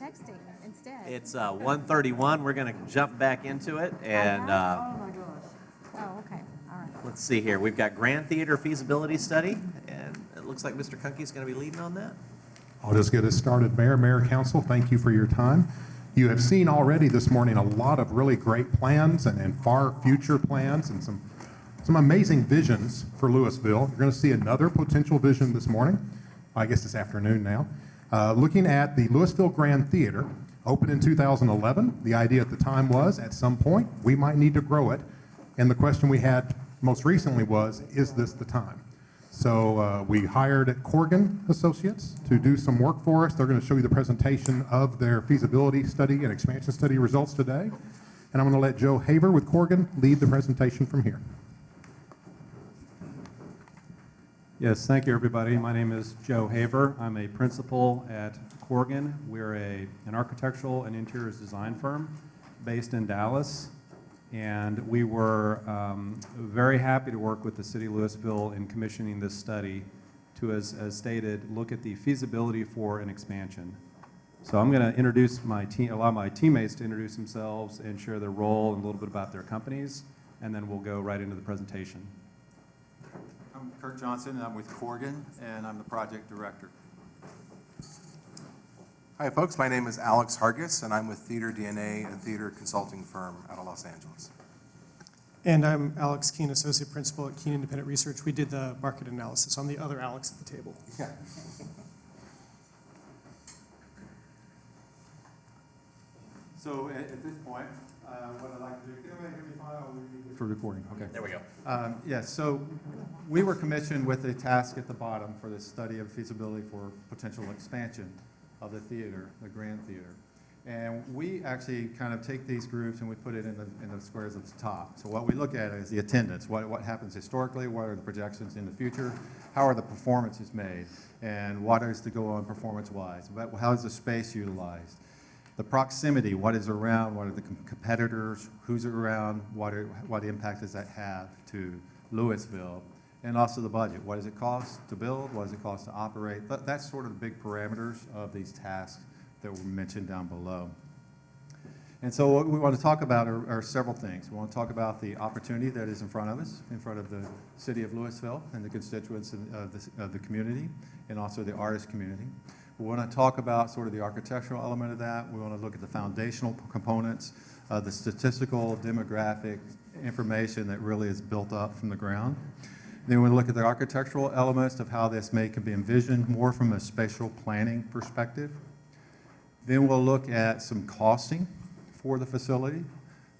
texting instead. It's 1:31. We're going to jump back into it. And oh my gosh. Oh, okay. All right. let's see here. We've got Grand Theater Feasibility Study, and it looks like Mr. Kunke is going to be leading on that. I'll just get us started. Mayor, Council, thank you for your time. You have seen already this morning a lot of really great plans and far future plans and some amazing visions for Lewisville. You're going to see another potential vision this morning, I guess this afternoon now. Looking at the Lewisville Grand Theater, opened in 2011. The idea at the time was, at some point, we might need to grow it. And the question we had most recently was, is this the time? So we hired Corgan Associates to do some work for us. They're going to show you the presentation of their feasibility study and expansion study results today. And I'm going to let Joe Haver with Corgan lead the presentation from here. Yes, thank you, everybody. My name is Joe Haver. I'm a principal at Corgan. We're an architectural and interiors design firm based in Dallas. And we were very happy to work with the city of Lewisville in commissioning this study to, as stated, look at the feasibility for an expansion. So I'm going to introduce allow my teammates to introduce themselves and share their role and a little bit about their companies, and then we'll go right into the presentation. I'm Kurt Johnson, and I'm with Corgan, and I'm the project director. Hi, folks. My name is Alex Hargis, and I'm with Theater DNA, a theater consulting firm out of Los Angeles. And I'm Alex Keene, Associate Principal at Keene Independent Research. We did the market analysis. I'm the other Alex at the table. Yeah. So at this point, what I'd like to do, can everybody hear me fine? For recording, okay. There we go. Yes, so we were commissioned with a task at the bottom for this study of feasibility for potential expansion of the theater, the Grand Theater. And we actually kind of take these groups and we put it in the squares at the top. So what we look at is the attendance, what happens historically, what are the projections in the future, how are the performances made, and what is to go on performance-wise, how is the space utilized. The proximity, what is around, what are the competitors, who's around, what impact does that have to Lewisville, and also the budget. What does it cost to build? What does it cost to operate? That's sort of the big parameters of these tasks that were mentioned down below. And so what we want to talk about are several things. We want to talk about the opportunity that is in front of us, in front of the city of Lewisville and the constituents of the community, and also the artist community. We want to talk about sort of the architectural element of that. We want to look at the foundational components, the statistical, demographic information that really is built up from the ground. Then we'll look at the architectural elements of how this can be envisioned more from a spatial planning perspective. Then we'll look at some costing for the facility.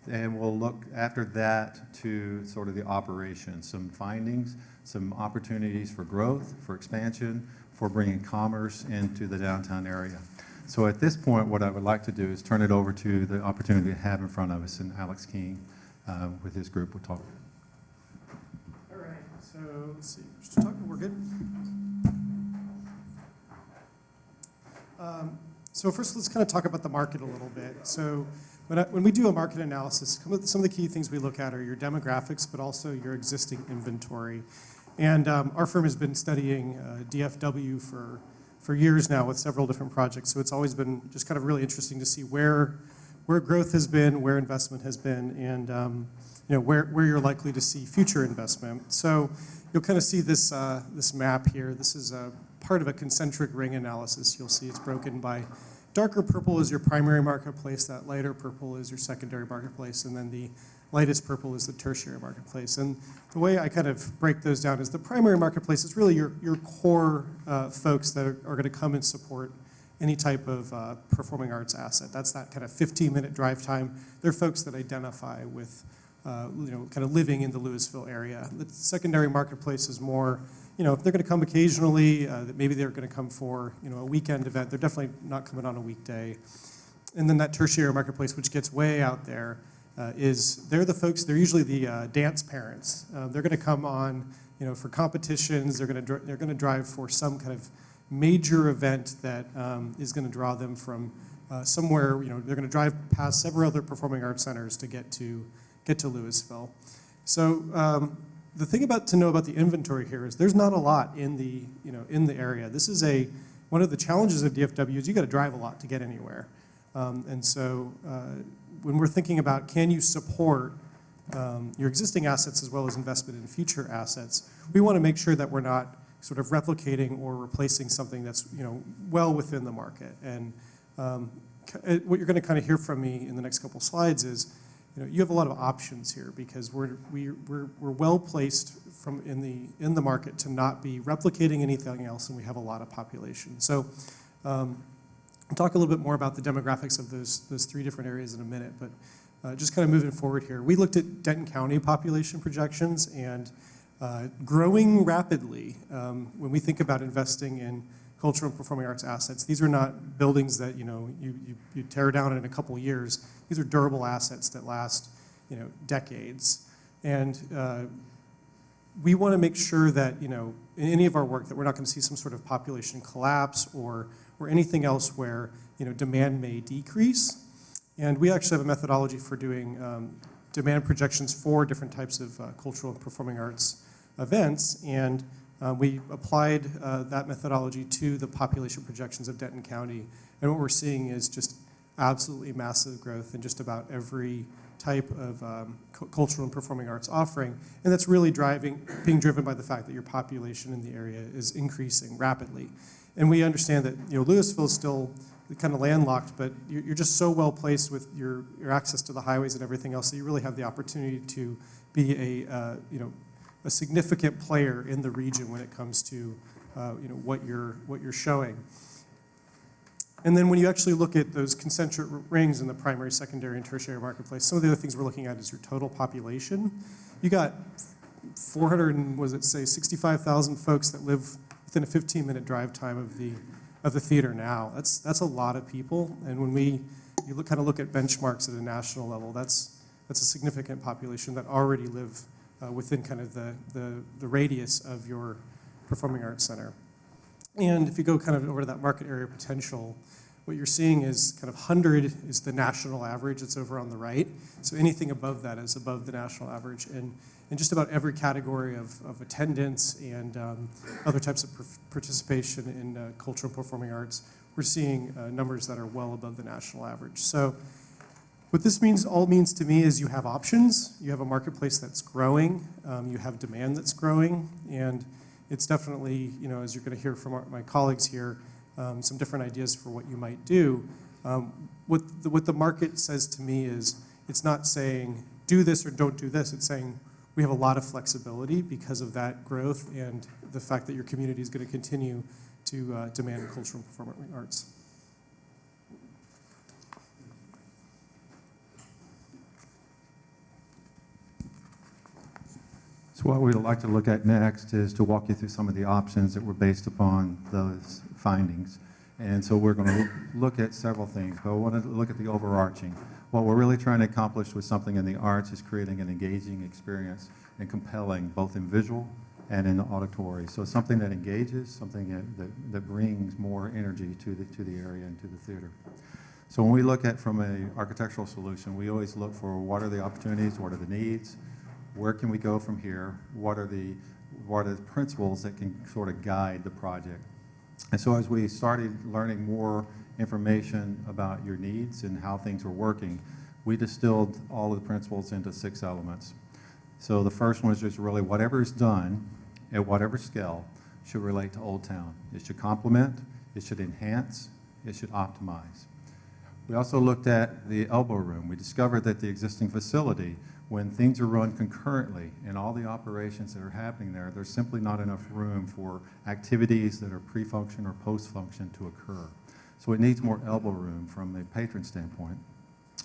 And we'll look after that to sort of the operation, some findings, some opportunities for growth, for expansion, for bringing commerce into the downtown area. So at this point, what I would like to do is turn it over to the opportunity we have in front of us, and Alex Keene with his group will talk. So let's see, we're good. So first, let's kind of talk about the market a little bit. So when we do a market analysis, some of the key things we look at are your demographics, but also your existing inventory. And our firm has been studying DFW for years now with several different projects. So it's always been just kind of really interesting to see where growth has been, where investment has been, and where you're likely to see future investment. So you'll kind of see this map here. This is a part of a concentric ring analysis. You'll see it's broken by darker purple is your primary marketplace, that lighter purple is your secondary marketplace, and then the lightest purple is the tertiary marketplace. And the way I kind of break those down is the primary marketplace is really your core folks that are going to come and support any type of performing arts asset. That's that kind of 15-minute drive time. They're folks that identify with kind of living in the Lewisville area. The secondary marketplace is more, if they're going to come occasionally, maybe they're going to come for, a weekend event. They're definitely not coming on a weekday. And then that tertiary marketplace, which gets way out there, they're the folks, they're usually the dance parents. They're going to come on, for competitions. They're going to drive for some kind of major event that is going to draw them from somewhere. They're going to drive past several other performing arts centers to get to Lewisville. So the thing to know about the inventory here is there's not a lot in the area. This is a one of the challenges of DFW is you got to drive a lot to get anywhere. And so when we're thinking about can you support your existing assets as well as investment in future assets, we want to make sure that we're not sort of replicating or replacing something that's well within the market. And what you're going to kind of hear from me in the next couple slides is you have a lot of options here because we're well placed in the market to not be replicating anything else, and we have a lot of population. So I'll talk a little bit more about the demographics of those three different areas in a minute, but just kind of moving forward here. We looked at Denton County population projections, and growing rapidly. When we think about investing in cultural and performing arts assets, these are not buildings that you tear down in a couple years. These are durable assets that last decades. And we want to make sure that in any of our work that we're not going to see some sort of population collapse or anything else where demand may decrease. And we actually have a methodology for doing demand projections for different types of cultural and performing arts events, and we applied that methodology to the population projections of Denton County, and what we're seeing is just absolutely massive growth in just about every type of cultural and performing arts offering, and that's really being driven by the fact that your population in the area is increasing rapidly. And we understand that Lewisville is still kind of landlocked, but you're just so well placed with your access to the highways and everything else that you really have the opportunity to be a significant player in the region when it comes to what you're showing. And then when you actually look at those concentric rings in the primary, secondary, and tertiary marketplace, some of the other things we're looking at is your total population. You got 65,000 folks that live within a 15-minute drive time of the theater now. That's a lot of people, and when you look at benchmarks at a national level, that's a significant population that already live within kind of the radius of your performing arts center. And if you go kind of over to that market area potential, what you're seeing is kind of 100 is the national average. It's over on the right. So anything above that is above the national average. And in just about every category of attendance and other types of participation in cultural and performing arts, we're seeing numbers that are well above the national average. So what this all means to me is you have options. You have a marketplace that's growing. You have demand that's growing. And it's definitely, as you're going to hear from my colleagues here, some different ideas for what you might do. What the market says to me is it's not saying do this or don't do this. It's saying we have a lot of flexibility because of that growth and the fact that your community is going to continue to demand cultural and performing arts. So what we'd like to look at next is to walk you through some of the options that were based upon those findings. And so we're going to look at several things, but I want to look at the overarching. What we're really trying to accomplish with something in the arts is creating an engaging experience and compelling, both in visual and in the auditory. So something that engages, something that brings more energy to the area and to the theater. So when we look at from an architectural solution, we always look for what are the opportunities, what are the needs, where can we go from here, what are the principles that can sort of guide the project. And so as we started learning more information about your needs and how things were working, we distilled all of the principles into 6 elements. So the first one is just really whatever is done at whatever scale should relate to Old Town. It should complement, it should enhance, it should optimize. We also looked at the elbow room. We discovered that the existing facility, when things are run concurrently in all the operations that are happening there, there's simply not enough room for activities that are pre-function or post-function to occur. So it needs more elbow room from a patron standpoint.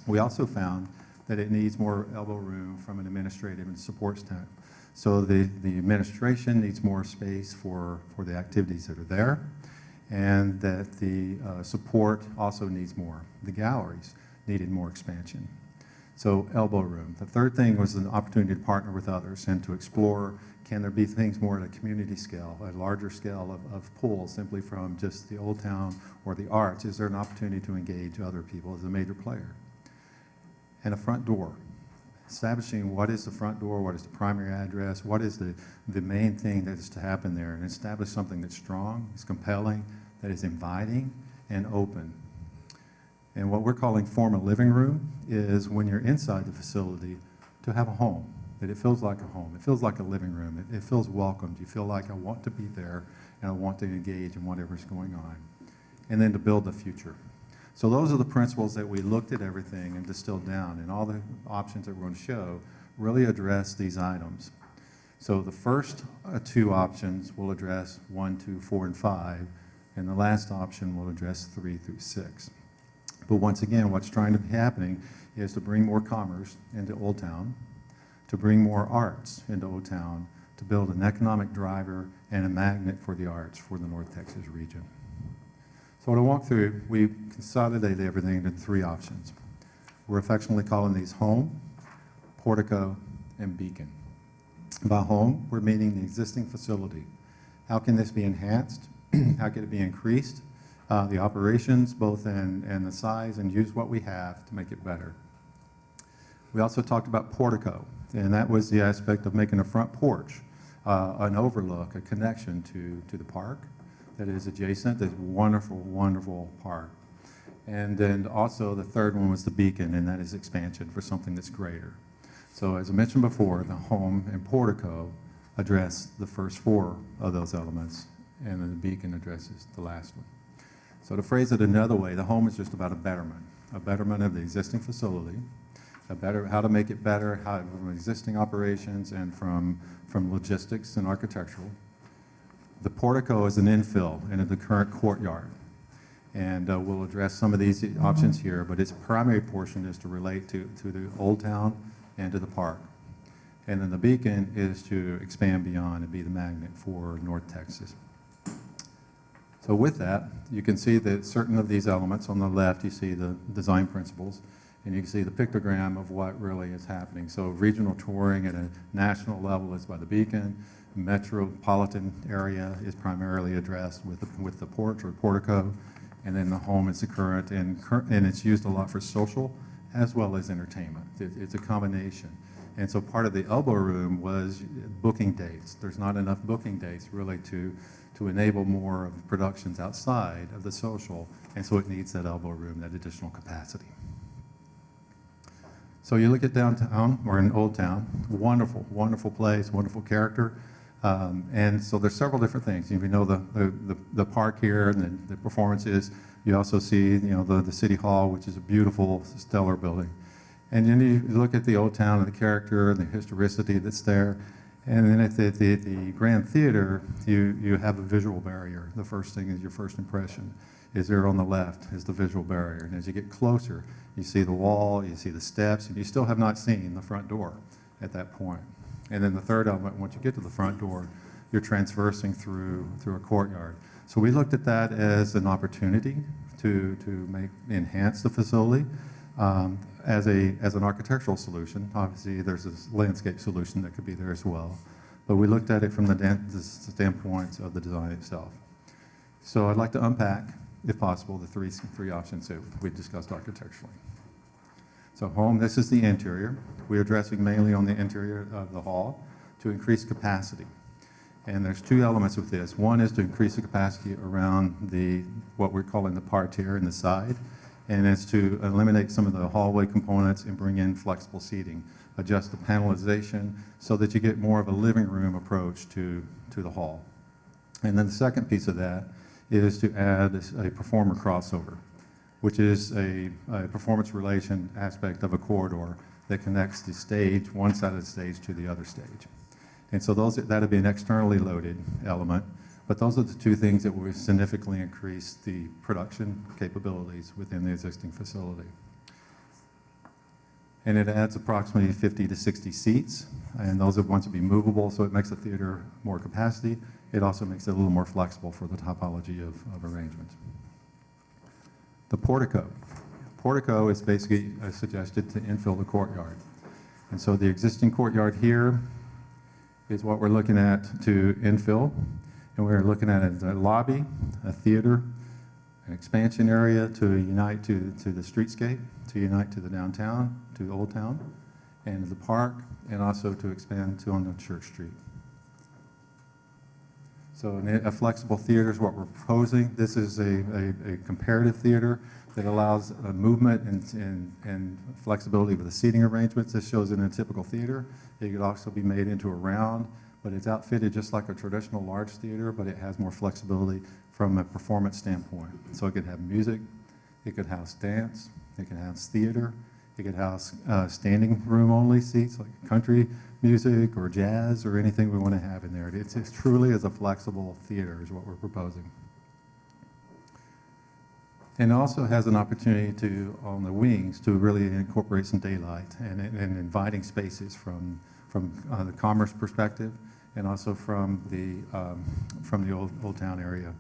We also found that it needs more elbow room from an administrative and support standpoint. So the administration needs more space for the activities that are there, and that the support also needs more. The galleries needed more expansion. So elbow room. The third thing was an opportunity to partner with others and to explore, can there be things more at a community scale, a larger scale of pull simply from just the Old Town or the arts? Is there an opportunity to engage other people as a major player? And a front door. Establishing what is the front door, what is the primary address, what is the main thing that is to happen there, and establish something that's strong, is compelling, that is inviting and open. And what we're calling form a living room is when you're inside the facility to have a home, that it feels like a home. It feels like a living room. It feels welcomed. You feel like I want to be there and I want to engage in whatever's going on. And then to build the future. So those are the principles that we looked at everything and distilled down, and all the options that we're going to show really address these items. So the first two options will address 1, 2, 4, and 5, and the last option will address 3 through 6. But once again, what's trying to be happening is to bring more commerce into Old Town, to bring more arts into Old Town, to build an economic driver and a magnet for the arts for the North Texas region. So what I walked through, we consolidated everything into 3 options. We're affectionately calling these home, portico, and beacon. By home, we're meaning the existing facility. How can this be enhanced? How can it be increased? The operations, both in the size, and use what we have to make it better. We also talked about portico, and that was the aspect of making a front porch, an overlook, a connection to the park that is adjacent, this wonderful, wonderful park. And then also the third one was the beacon, and that is expansion for something that's greater. So as I mentioned before, the home and portico address the first 4 of those elements, and then the beacon addresses the last one. So to phrase it another way, the home is just about a betterment of the existing facility, how to make it better, how from existing operations and from logistics and architectural. The portico is an infill into the current courtyard, and we'll address some of these options here, but its primary portion is to relate to the Old Town and to the park. And then the beacon is to expand beyond and be the magnet for North Texas. So with that, you can see that certain of these elements on the left, you see the design principles, and you can see the pictogram of what really is happening. So regional touring at a national level is by the beacon. Metropolitan area is primarily addressed with the porch or portico, and then the home is the current, and it's used a lot for social as well as entertainment. It's a combination. And so part of the elbow room was booking dates. There's not enough booking dates really to enable more of productions outside of the social, and so it needs that elbow room, that additional capacity. So you look at downtown, or in Old Town, wonderful, wonderful place, wonderful character. And so there's several different things. You know the park here and the performances. You also see the City Hall, which is a beautiful, stellar building. And then you look at the Old Town and the character and the historicity that's there. And then at the Grand Theater, you have a visual barrier. The first thing is your first impression is there on the left is the visual barrier. And as you get closer, you see the wall, you see the steps, and you still have not seen the front door at that point. And then the third element, once you get to the front door, you're transversing through a courtyard. So we looked at that as an opportunity to enhance the facility as an architectural solution. Obviously, there's a landscape solution that could be there as well. But we looked at it from the standpoint of the design itself. So I'd like to unpack, if possible, the three options that we discussed architecturally. So home, this is the interior. We're addressing mainly on the interior of the hall to increase capacity. And there's 2 elements with this. One is to increase the capacity around what we're calling the parterre in the side, and it's to eliminate some of the hallway components and bring in flexible seating, adjust the panelization so that you get more of a living room approach to the hall. And then the second piece of that is to add a performer crossover, which is a performance relation aspect of a corridor that connects the stage, one side of the stage, to the other stage. And so that'd be an externally loaded element, but those are the 2 things that will significantly increase the production capabilities within the existing facility. And it adds approximately 50 to 60 seats, and those are going to be movable, so it makes the theater more capacity. It also makes it a little more flexible for the topology of arrangements. The portico. Portico is basically suggested to infill the courtyard. And so the existing courtyard here is what we're looking at to infill. And we're looking at it as a lobby, a theater, an expansion area to unite to the streetscape, to unite to the downtown, to Old Town, and to the park, and also to expand to on the Church Street. So a flexible theater is what we're proposing. This is a comparative theater that allows movement and flexibility with the seating arrangements. This shows in a typical theater. It could also be made into a round, but it's outfitted just like a traditional large theater, but it has more flexibility from a performance standpoint. So it could have music, it could house dance, it could house theater, it could house standing room only seats like country music or jazz or anything we want to have in there. It's truly as a flexible theater is what we're proposing. And also has an opportunity to, on the wings, to really incorporate some daylight and inviting spaces from the commerce perspective and also from the old town area.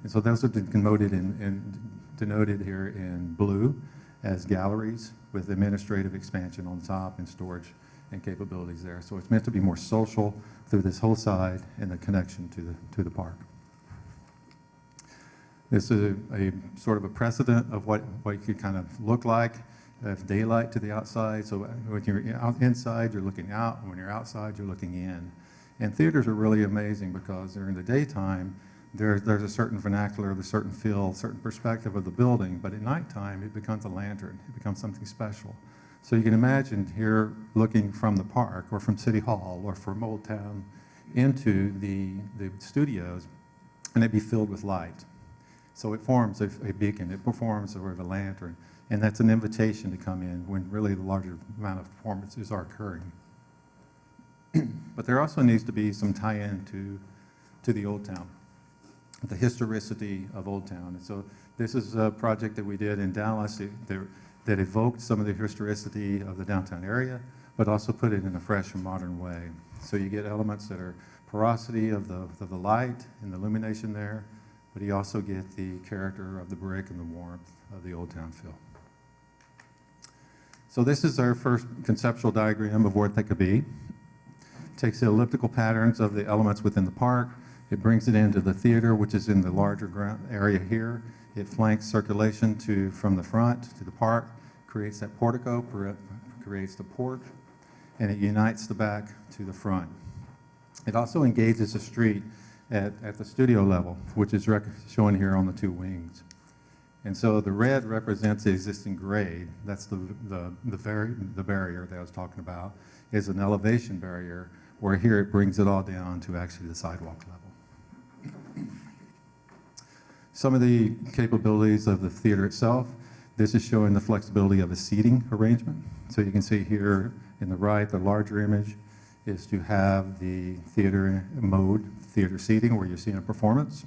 And so those are denoted denoted here in blue as galleries with administrative expansion on top and storage and capabilities there. So it's meant to be more social through this whole side and the connection to the park. This is a sort of a precedent of what it could kind of look like if daylight to the outside. So when you're inside, you're looking out. And when you're outside, you're looking in. And theaters are really amazing because during the daytime, there's a certain vernacular, a certain feel, certain perspective of the building. But at nighttime, it becomes a lantern. It becomes something special. So you can imagine here looking from the park or from City Hall or from Old Town into the studios, and it'd be filled with light. So it forms a beacon, it performs sort of a lantern, and that's an invitation to come in when really the larger amount of performances are occurring. But there also needs to be some tie-in to the Old Town, the historicity of Old Town. And so this is a project that we did in Dallas that evoked some of the historicity of the downtown area, but also put it in a fresh and modern way. So you get elements that are porosity of the light and the illumination there, but you also get the character of the brick and the warmth of the Old Town feel. So this is our first conceptual diagram of what that could be. It takes the elliptical patterns of the elements within the park. It brings it into the theater, which is in the larger ground area here. It flanks circulation from the front to the park, creates that portico, creates the porch, and it unites the back to the front. It also engages the street at the studio level, which is shown here on the two wings. And so the red represents the existing grade. That's the barrier that I was talking about, is an elevation barrier, where here it brings it all down to actually the sidewalk level. Some of the capabilities of the theater itself. This is showing the flexibility of a seating arrangement. So you can see here in the right, the larger image is to have the theater mode, theater seating, where you're seeing a performance.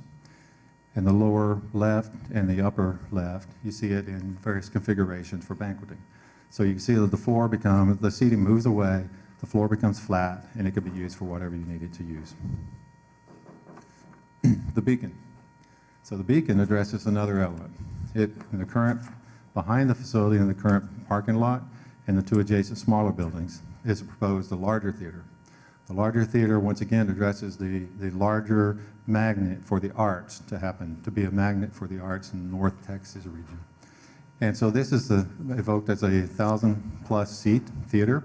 In the lower left and the upper left, you see it in various configurations for banqueting. So you can see that the seating moves away, the floor becomes flat, and it can be used for whatever you need it to use. The beacon. So the beacon addresses another element. Behind the facility in the current parking lot and the two adjacent smaller buildings is proposed a larger theater. The larger theater, once again, addresses the larger magnet for the arts to be a magnet for the arts in the North Texas region. And so this is evoked as a 1,000+ seat theater,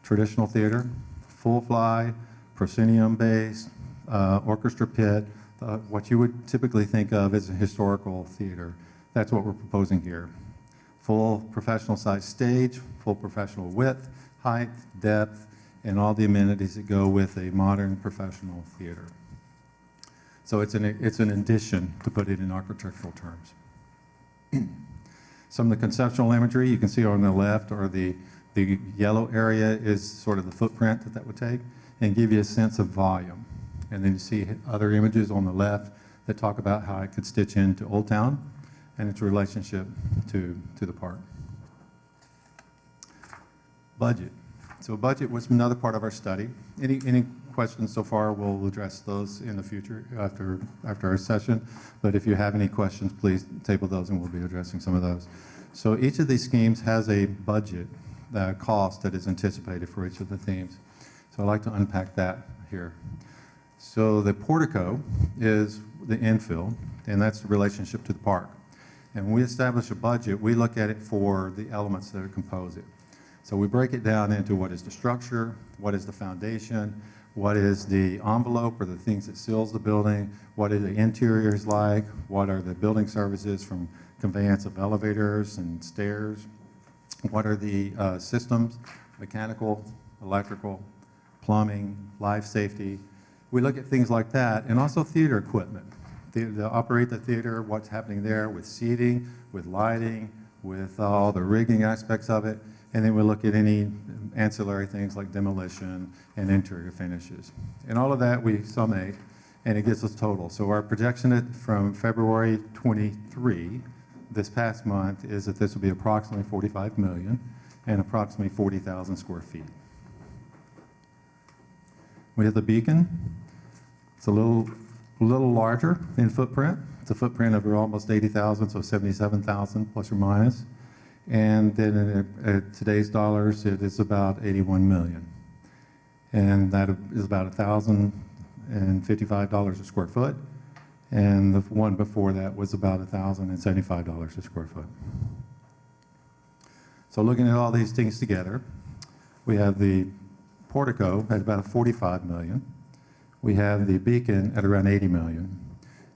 traditional theater, full fly, proscenium based, orchestra pit, what you would typically think of as a historical theater. That's what we're proposing here. Full professional size stage, full professional width, height, depth, and all the amenities that go with a modern professional theater. So it's an addition, to put it in architectural terms. Some of the conceptual imagery you can see on the left, or the yellow area is sort of the footprint that would take and give you a sense of volume. And then you see other images on the left that talk about how it could stitch into Old Town and its relationship to the park. Budget. So budget was another part of our study. Any questions so far, we'll address those in the future after our session. But if you have any questions, please table those and we'll be addressing some of those. So each of these schemes has a budget cost that is anticipated for each of the themes. So I'd like to unpack that here. So the portico is the infill, and that's the relationship to the park. And when we establish a budget, we look at it for the elements that compose it. So we break it down into what is the structure, what is the foundation, What is the envelope or the things that seals the building? What are the interiors like? What are the building services from conveyance of elevators and stairs? What are the systems, mechanical, electrical, plumbing, life safety? We look at things like that, and also theater equipment. To operate the theater, what's happening there with seating, with lighting, with all the rigging aspects of it, and then we look at any ancillary things like demolition and interior finishes. And all of that we summate, and it gives us total. So our projection from February 23, this past month, is that this will be approximately 45 million and approximately 40,000 square feet. We have the Beacon. It's a little larger in footprint. It's a footprint of almost 80,000, so 77,000 plus or minus. And then at today's dollars, it is about 81 million. And that is about $1,055 a square foot. And the one before that was about $1,075 a square foot. So looking at all these things together, we have the portico at about 45 million. We have the Beacon at around 80 million.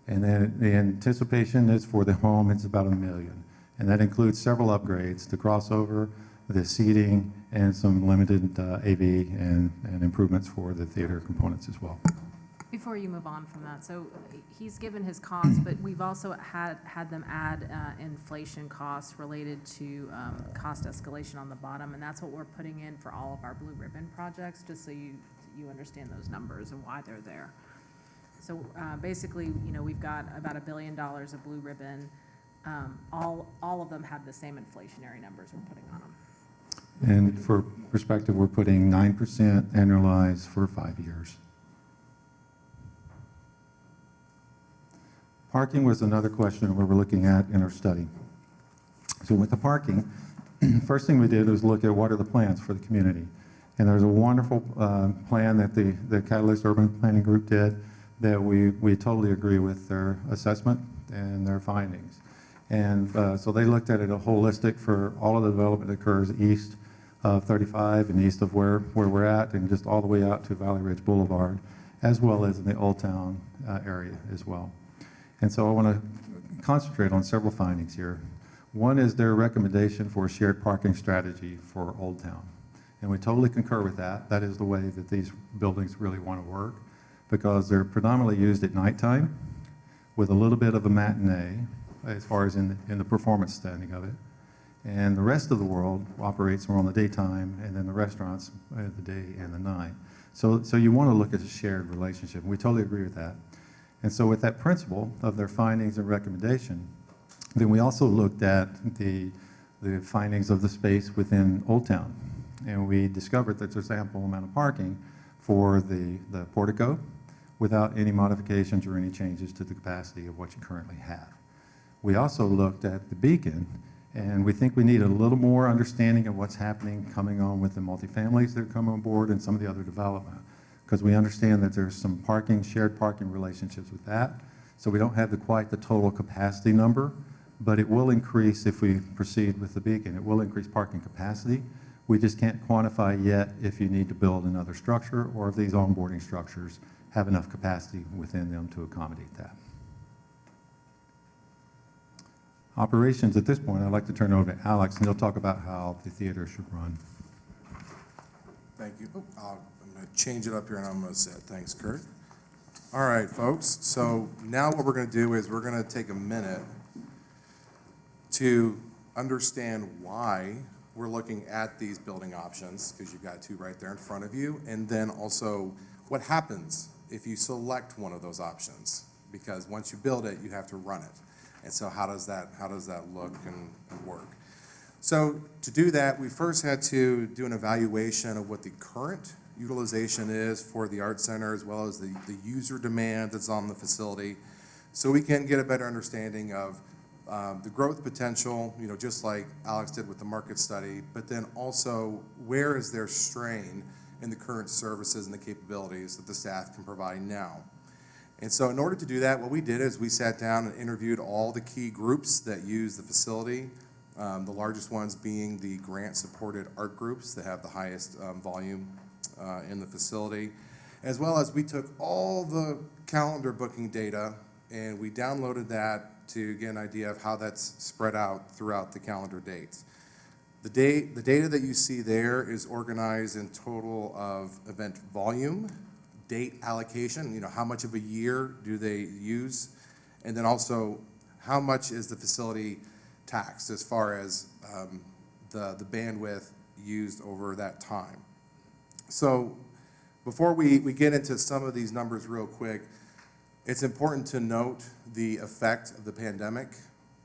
And then the anticipation is for the home, it's about $1 million. And that includes several upgrades, the crossover, the seating, and some limited AV and improvements for the theater components as well. Before you move on from that, so he's given his costs, but we've also had them add inflation costs related to cost escalation on the bottom, and that's what we're putting in for all of our blue ribbon projects, just so you understand those numbers and why they're there. So basically, we've got about $1 billion of blue ribbon. All of them have the same inflationary numbers we're putting on them. And for perspective, we're putting 9% annualized for 5 years. Parking was another question we were looking at in our study. So with the parking, first thing we did was look at what are the plans for the community. And there's a wonderful plan that the Catalyst Urban Planning Group did that we totally agree with their assessment and their findings. And so they looked at it a holistic for all of the development that occurs east of 35 and east of where we're at, and just all the way out to Valley Ridge Boulevard, as well as in the Old Town area as well. And so I want to concentrate on several findings here. One is their recommendation for a shared parking strategy for Old Town. And we totally concur with that. That is the way that these buildings really want to work, because they're predominantly used at nighttime with a little bit of a matinee as far as in the performance standing of it. And the rest of the world operates more on the daytime, and then the restaurants the day and the night. So you want to look at a shared relationship. We totally agree with that. And so with that principle of their findings and recommendation, then we also looked at the findings of the space within Old Town. And we discovered that there's ample amount of parking for the portico without any modifications or any changes to the capacity of what you currently have. We also looked at the Beacon, and we think we need a little more understanding of what's happening coming on with the multifamilies that come on board and some of the other development, because we understand that there's some shared parking relationships with that. So we don't have quite the total capacity number, but it will increase if we proceed with the Beacon. It will increase parking capacity. We just can't quantify yet if you need to build another structure or if these onboarding structures have enough capacity within them to accommodate that. Operations at this point, I'd like to turn it over to Alex, and he'll talk about how the theater should run. Thank you. I'm going to change it up here and I'm going to sit. Thanks, Kurt. All right, folks. So now what we're going to do is we're going to take a minute to understand why we're looking at these building options, because you've got two right there in front of you, and then also what happens if you select one of those options, because once you build it, you have to run it. And so how does that look and work? So to do that, we first had to do an evaluation of what the current utilization is for the art center, as well as the user demand that's on the facility, so we can get a better understanding of the growth potential, just like Alex did with the market study, but then also where is there strain in the current services and the capabilities that the staff can provide now. And so in order to do that, what we did is we sat down and interviewed all the key groups that use the facility, the largest ones being the grant-supported art groups that have the highest volume in the facility. as well as we took all the calendar booking data and we downloaded that to get an idea of how that's spread out throughout the calendar dates. The data that you see there is organized in total of event volume, date allocation, how much of a year do they use, and then also how much is the facility taxed as far as the bandwidth used over that time. So before we get into some of these numbers real quick, it's important to note the effect of the pandemic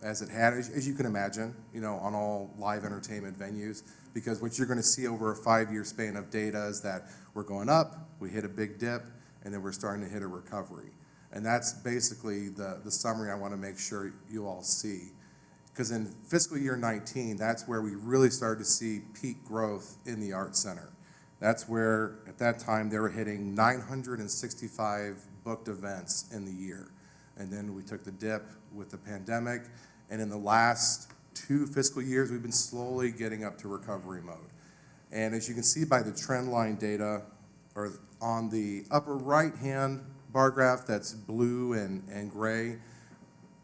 as it had, as you can imagine, on all live entertainment venues, because what you're going to see over a 5-year span of data is that we're going up, we hit a big dip, and then we're starting to hit a recovery. And that's basically the summary I want to make sure you all see. Because in fiscal year 19, that's where we really started to see peak growth in the Arts Center. That's where, at that time, they were hitting 965 booked events in the year. And then we took the dip with the pandemic, and in the last 2 fiscal years, we've been slowly getting up to recovery mode. And as you can see by the trend line data, or on the upper right-hand bar graph that's blue and gray,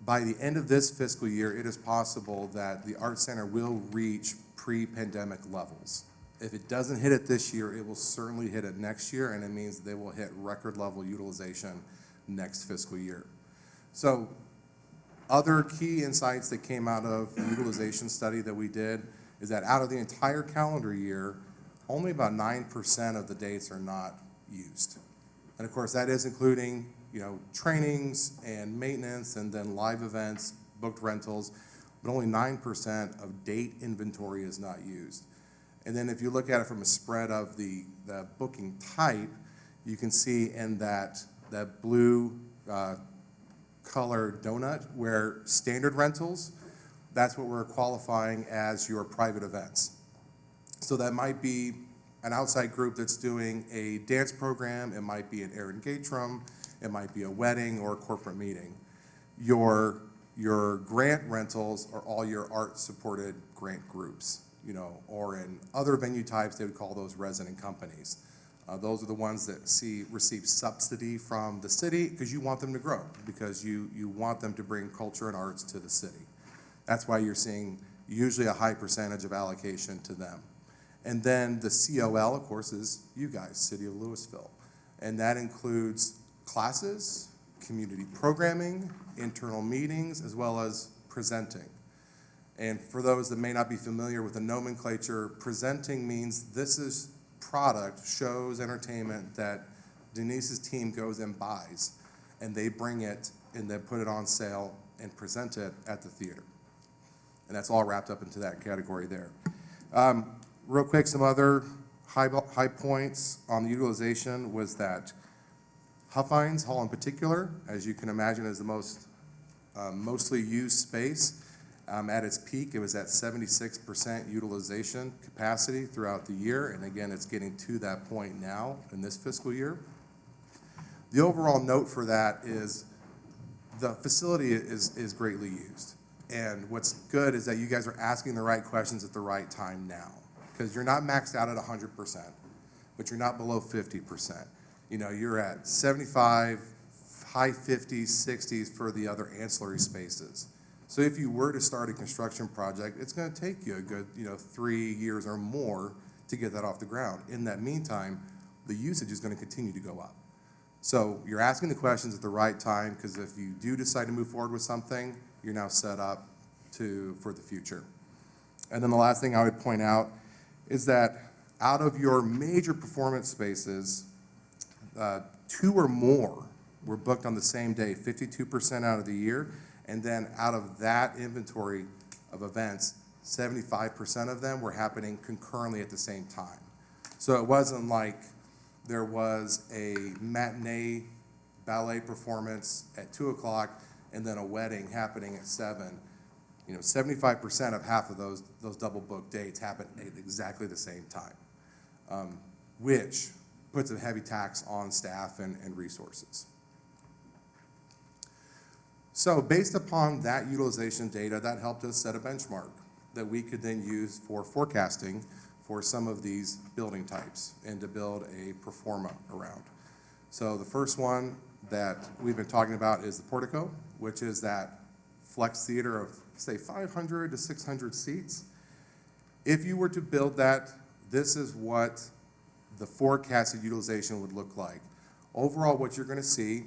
by the end of this fiscal year, it is possible that the Arts Center will reach pre-pandemic levels. If it doesn't hit it this year, it will certainly hit it next year, and it means they will hit record level utilization next fiscal year. So other key insights that came out of the utilization study that we did is that out of the entire calendar year, only about 9% of the dates are not used. And of course, that is including, trainings and maintenance and then live events, booked rentals, but only 9% of date inventory is not used. And then if you look at it from a spread of the booking type, you can see in that blue colored donut where standard rentals, that's what we're qualifying as your private events. So that might be an outside group that's doing a dance program, it might be an Aaron Gatrum, it might be a wedding or a corporate meeting. Your grant rentals are all your art-supported grant groups, or in other venue types, they would call those resident companies. Those are the ones that receive subsidy from the city because you want them to grow, because you want them to bring culture and arts to the city. That's why you're seeing usually a high percentage of allocation to them. And then the COL, of course, is you guys, City of Lewisville. And that includes classes, community programming, internal meetings, as well as presenting. And for those that may not be familiar with the nomenclature, presenting means this is product, shows, entertainment that Denise's team goes and buys, and they bring it and they put it on sale and present it at the theater. And that's all wrapped up into that category there. Real quick, some other high points on the utilization was that Huffines Hall in particular, as you can imagine, is the mostly used space. At its peak, it was at 76% utilization capacity throughout the year, and again, it's getting to that point now in this fiscal year. The overall note for that is the facility is greatly used, and what's good is that you guys are asking the right questions at the right time now, because you're not maxed out at 100%, but you're not below 50%. You're at 75, high 50s, 60s for the other ancillary spaces. So if you were to start a construction project, it's going to take you a good, 3 years or more to get that off the ground. In that meantime, the usage is going to continue to go up. So you're asking the questions at the right time, because if you do decide to move forward with something, you're now set up for the future. And then the last thing I would point out is that out of your major performance spaces, 2 or more were booked on the same day, 52% out of the year. And then out of that inventory of events, 75% of them were happening concurrently at the same time. So it wasn't like there was a matinee ballet performance at 2 o'clock and then a wedding happening at 7. 75% of half of those double book dates happen at exactly the same time, which puts a heavy tax on staff and resources. So based upon that utilization data, that helped us set a benchmark that we could then use for forecasting for some of these building types and to build a pro forma around. So the first one that we've been talking about is the portico, which is that flex theater of, say, 500 to 600 seats. If you were to build that, this is what the forecasted utilization would look like. Overall, what you're going to see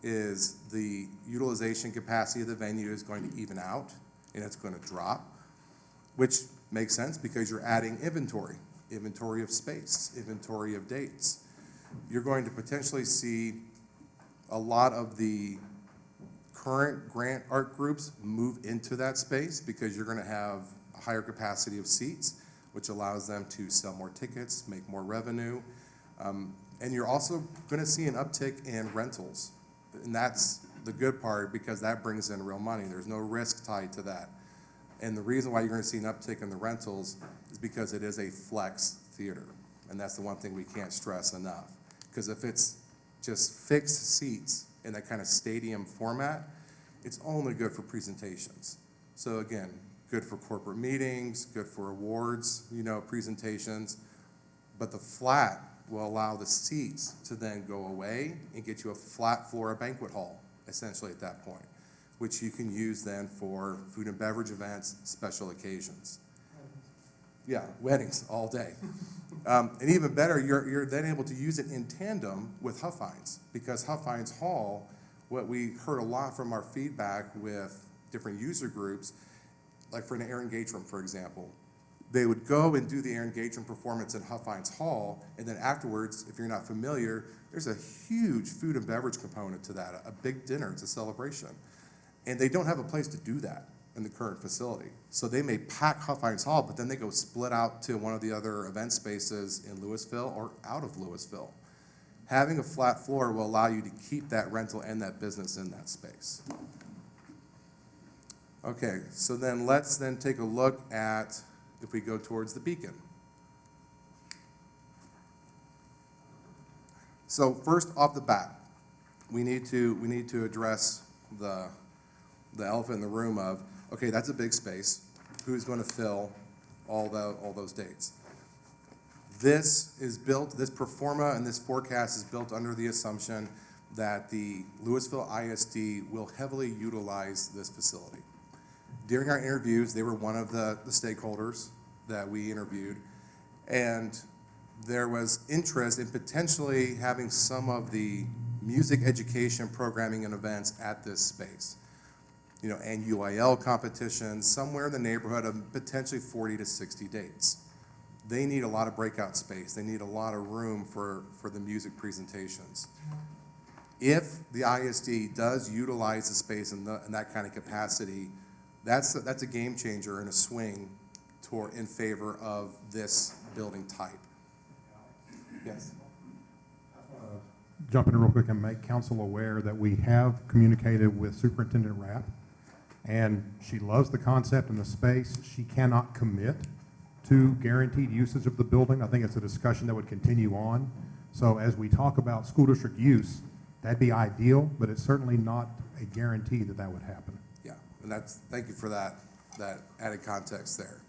is the utilization capacity of the venue is going to even out, and it's going to drop, which makes sense because you're adding inventory of space, inventory of dates. You're going to potentially see a lot of the current grant art groups move into that space because you're going to have a higher capacity of seats, which allows them to sell more tickets, make more revenue. And you're also going to see an uptick in rentals. And that's the good part because that brings in real money. There's no risk tied to that. And the reason why you're going to see an uptick in the rentals is because it is a flex theater. And that's the one thing we can't stress enough. Because if it's just fixed seats in that kind of stadium format, it's only good for presentations. So again, good for corporate meetings, good for awards, presentations. But the flat will allow the seats to then go away and get you a flat floor banquet hall, essentially at that point, which you can use then for food and beverage events, special occasions. Yeah, weddings all day. And even better, you're then able to use it in tandem with Huffines, because Huffines Hall, what we heard a lot from our feedback with different user groups, like for an air engagement, for example, they would go and do the air engagement performance in Huffines Hall, and then afterwards, if you're not familiar, there's a huge food and beverage component to that, a big dinner, it's a celebration. And they don't have a place to do that in the current facility. So they may pack Huffines Hall, but then they go split out to one of the other event spaces in Lewisville or out of Lewisville. Having a flat floor will allow you to keep that rental and that business in that space. Okay, so then let's then take a look at, if we go towards the beacon. So first off the bat, we need to address the elephant in the room of, okay, that's a big space. Who's going to fill all those dates? This pro forma and this forecast is built under the assumption that the Lewisville ISD will heavily utilize this facility. During our interviews, they were one of the stakeholders that we interviewed, and there was interest in potentially having some of the music education programming and events at this space. And UIL competitions, somewhere in the neighborhood of potentially 40 to 60 dates. They need a lot of breakout space. They need a lot of room for the music presentations. If the ISD does utilize the space in that kind of capacity, that's a game changer and a swing in favor of this building type. Yes? Jump in real quick and make council aware that we have communicated with Superintendent Rapp, and she loves the concept and the space. She cannot commit to guaranteed usage of the building. I think it's a discussion that would continue on. So as we talk about school district use, that'd be ideal, but it's certainly not a guarantee that would happen. Yeah, and thank you for that added context there.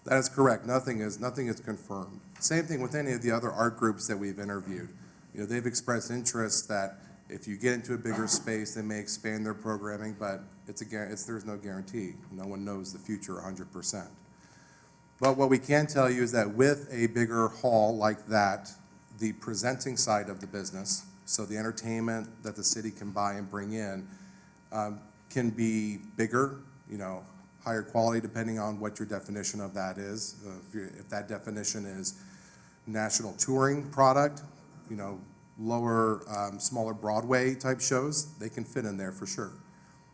That is correct. Nothing is confirmed. Same thing with any of the other art groups that we've interviewed. They've expressed interest that if you get into a bigger space, they may expand their programming, but there's no guarantee. No one knows the future 100%. But what we can tell you is that with a bigger hall like that, the presenting side of the business, so the entertainment that the city can buy and bring in, can be bigger, higher quality depending on what your definition of that is. If that definition is national touring product, lower, smaller Broadway type shows, they can fit in there for sure.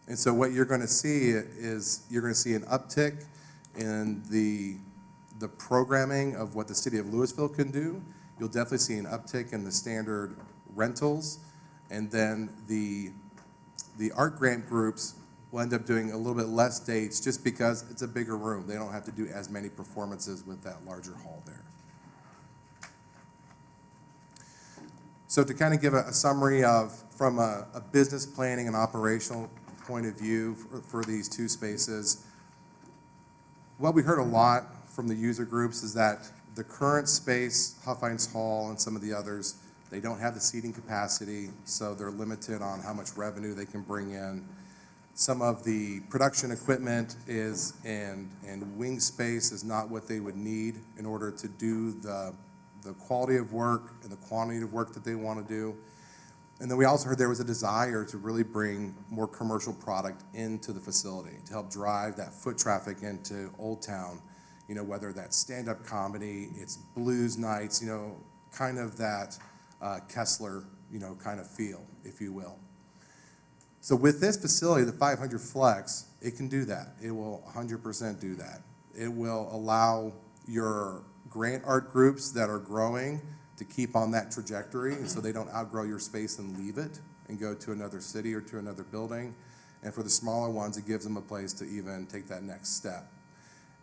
And so what you're going to see is you're going to see an uptick in the programming of what the city of Lewisville can do. You'll definitely see an uptick in the standard rentals, and then the art grant groups will end up doing a little bit less dates just because it's a bigger room. They don't have to do as many performances with that larger hall there. So to kind of give a summary from a business planning and operational point of view for these two spaces, what we heard a lot from the user groups is that the current space, Huffines Hall and some of the others, They don't have the seating capacity, so they're limited on how much revenue they can bring in. Some of the production equipment and wing space is not what they would need in order to do the quality of work and the quantity of work that they want to do. And then we also heard there was a desire to really bring more commercial product into the facility to help drive that foot traffic into Old Town, whether that's stand-up comedy, it's blues nights, kind of that Kessler, kind of feel, if you will. So with this facility, the 500 Flex, it can do that. It will 100% do that. It will allow your grant art groups that are growing to keep on that trajectory, so they don't outgrow your space and leave it and go to another city or to another building. And for the smaller ones, it gives them a place to even take that next step.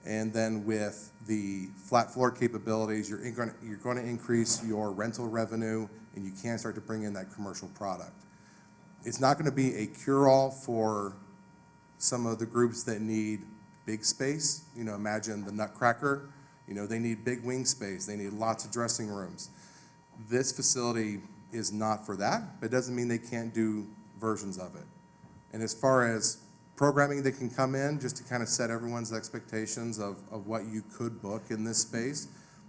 And then with the flat floor capabilities, you're going to increase your rental revenue, and you can start to bring in that commercial product. It's not going to be a cure-all for some of the groups that need big space. Imagine the Nutcracker. They need big wing space. They need lots of dressing rooms. This facility is not for that, but it doesn't mean they can't do versions of it. And as far as programming that can come in, just to kind of set everyone's expectations of what you could book in this space,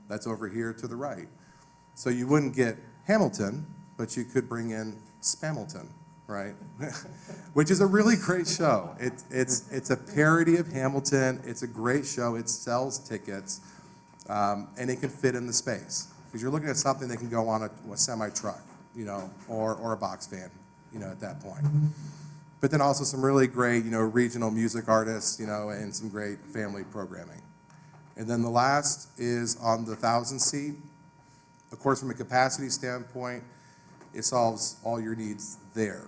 that's over here to the right. So you wouldn't get Hamilton, but you could bring in Spamilton, right? Which is a really great show. It's a parody of Hamilton. It's a great show. It sells tickets, and it can fit in the space. Because you're looking at something that can go on a semi-truck, or a box van, at that point. But then also some really great, regional music artists, and some great family programming. And then the last is on the 1,000 seat. Of course, from a capacity standpoint, it solves all your needs there.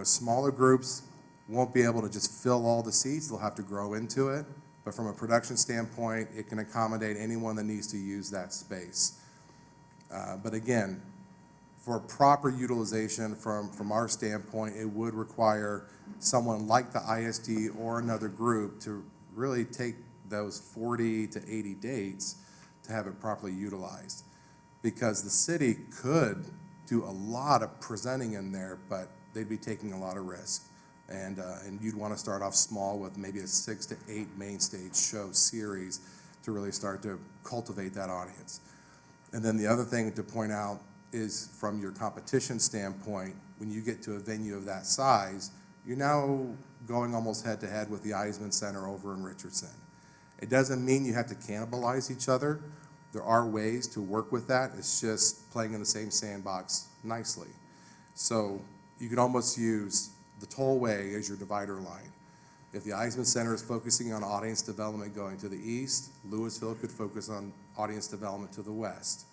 Smaller groups won't be able to just fill all the seats. They'll have to grow into it. But from a production standpoint, it can accommodate anyone that needs to use that space. But again, for proper utilization from our standpoint, it would require someone like the ISD or another group to really take those 40 to 80 dates to have it properly utilized. Because the city could do a lot of presenting in there, but they'd be taking a lot of risk. And you'd want to start off small with maybe a 6 to 8 main stage show series to really start to cultivate that audience. And then the other thing to point out is from your competition standpoint, when you get to a venue of that size, you're now going almost head to head with the Eisman Center over in Richardson. It doesn't mean you have to cannibalize each other. There are ways to work with that. It's just playing in the same sandbox nicely. So you could almost use the tollway as your divider line. If the Eisman Center is focusing on audience development going to the east, Lewisville could focus on audience development to the west.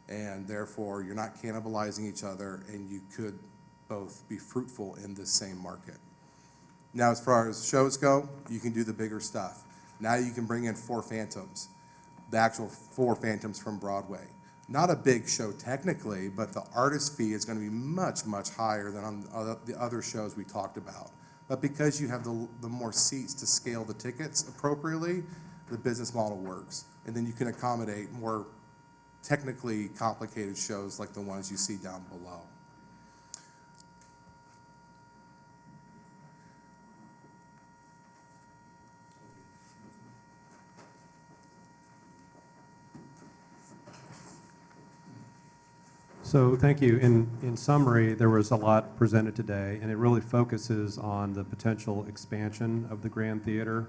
And therefore, you're not cannibalizing each other, and you could both be fruitful in this same market. Now, as far as shows go, you can do the bigger stuff. Now you can bring in 4 Phantoms, the actual 4 Phantoms from Broadway. Not a big show technically, but the artist fee is going to be much, much higher than on the other shows we talked about. But because you have the more seats to scale the tickets appropriately, the business model works. And then you can accommodate more technically complicated shows like the ones you see down below. So thank you. In summary, there was a lot presented today, and it really focuses on the potential expansion of the Grand Theater.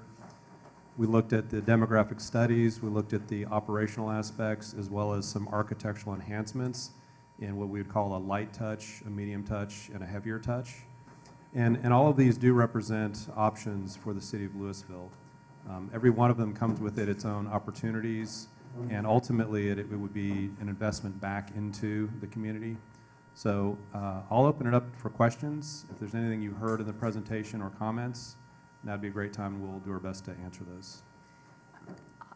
We looked at the demographic studies, we looked at the operational aspects, as well as some architectural enhancements in what we would call a light touch, a medium touch, and a heavier touch. And all of these do represent options for the city of Louisville. Every one of them comes with its own opportunities, and ultimately it would be an investment back into the community. So I'll open it up for questions. If there's anything you heard in the presentation or comments, that'd be a great time, and we'll do our best to answer those.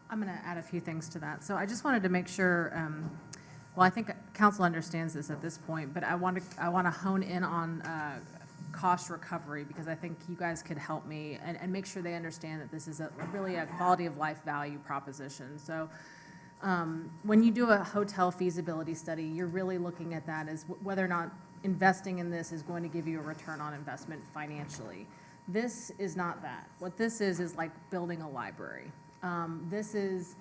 I'm going to add a few things to that. So I just wanted to make sure, well, I think council understands this at this point, but I want to hone in on cost recovery, because I think you guys could help me and make sure they understand that this is really a quality of life value proposition. So When you do a hotel feasibility study, you're really looking at that as whether or not investing in this is going to give you a return on investment financially. This is not that. What this is like building a library. This is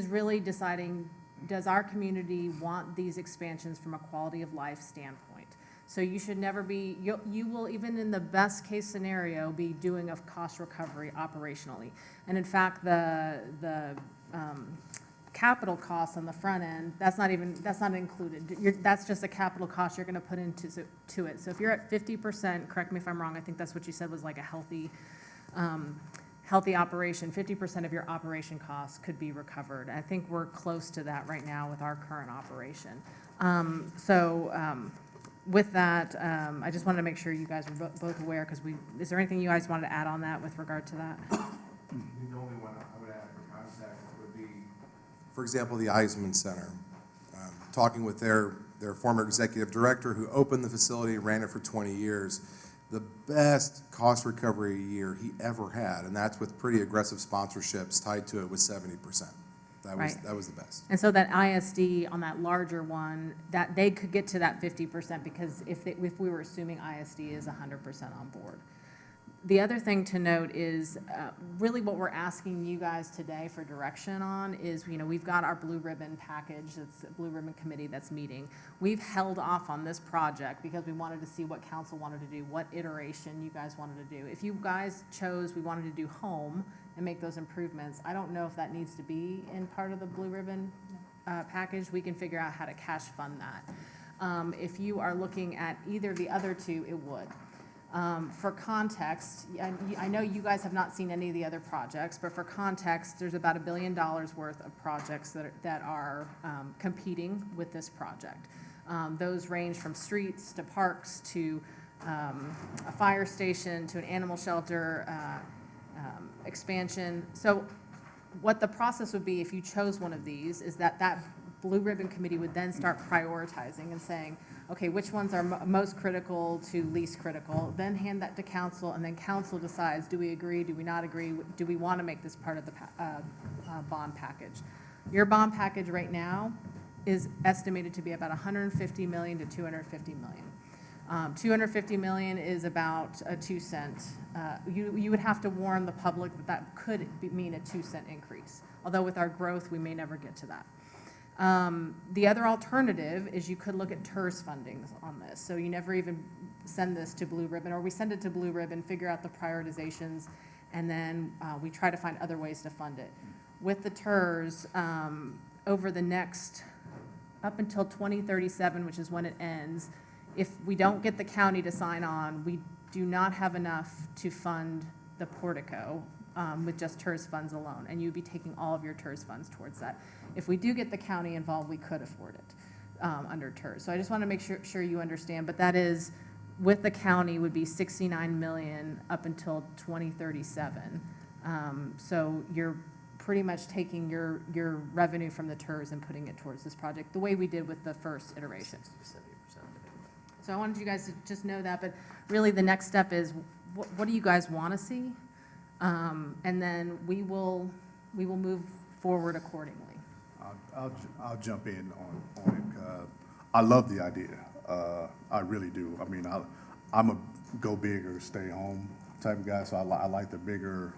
really deciding, does our community want these expansions from a quality of life standpoint? So you should never be, you will, even in the best case scenario, be doing a cost recovery operationally. And in fact, the capital costs on the front end, that's not included. That's just a capital cost you're gonna put into it. So if you're at 50%, correct me if I'm wrong, I think that's what you said was like a healthy operation, 50% of your operation costs could be recovered. I think we're close to that right now with our current operation. With that, I just wanted to make sure you guys were both aware, because is there anything you guys wanted to add on that with regard to that? The only one I would add for context would be, for example, the Eisman Center. Talking with their former executive director who opened the facility, ran it for 20 years, the best cost recovery year he ever had, and that's with pretty aggressive sponsorships tied to it, was 70%. That was the best. And so that ISD on that larger one, that they could get to that 50% because if we were assuming ISD is 100% on board. The other thing to note is really what we're asking you guys today for direction on is, we've got our blue ribbon package, it's a blue ribbon committee that's meeting. We've held off on this project because we wanted to see what council wanted to do, what iteration you guys wanted to do. If you guys chose we wanted to do home and make those improvements, I don't know if that needs to be in part of the blue ribbon package. We can figure out how to cash fund that. If you are looking at either of the other two, it would. For context, I know you guys have not seen any of the other projects, but for context, there's about $1 billion worth of projects that are competing with this project. Those range from streets to parks to a fire station to an animal shelter expansion. So what the process would be if you chose one of these is that blue ribbon committee would then start prioritizing and saying, okay, which ones are most critical to least critical, then hand that to council, and then council decides, do we agree, do we not agree, do we want to make this part of the bond package? Your bond package right now is estimated to be about $150 million to $250 million. $250 million is about a 2 cent. You would have to warn the public that could mean a 2 cent increase. Although with our growth, we may never get to that. The other alternative is you could look at TERS fundings on this. So you never even send this to Blue Ribbon, or we send it to Blue Ribbon, figure out the prioritizations, and then we try to find other ways to fund it. With the TERS, over the next, up until 2037, which is when it ends, if we don't get the county to sign on, we do not have enough to fund the portico with just TERS funds alone, and you'd be taking all of your TERS funds towards that. If we do get the county involved, we could afford it under TERS. So I just want to make sure you understand, but that is, with the county, would be $69 million up until 2037. So you're pretty much taking your revenue from the TERS and putting it towards this project, the way we did with the first iteration. 60 to 70%. So I wanted you guys to just know that, but really the next step is, what do you guys want to see? And then we will move forward accordingly. I'll jump in on it. I love the idea. I really do. I mean, I'm a go big or stay home type of guy, so I like the bigger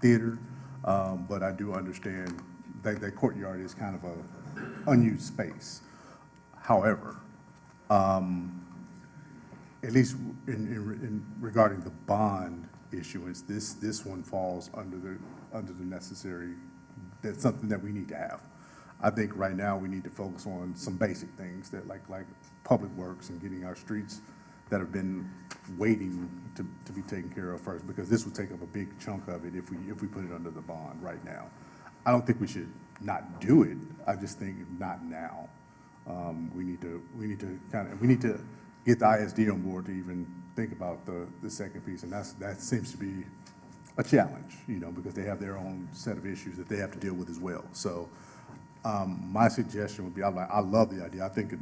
theater. But I do understand that courtyard is kind of a unused space. However, at least in regarding the bond issuance, this one falls under the necessary. That's something that we need to have. I think right now we need to focus on some basic things that like public works and getting our streets that have been waiting to be taken care of first, because this will take up a big chunk of it if we put it under the bond right now. I don't think we should not do it. I just think not now. We need to get the ISD on board to even think about the second piece, and that seems to be a challenge, because they have their own set of issues that they have to deal with as well. So my suggestion would be, I love the idea. I think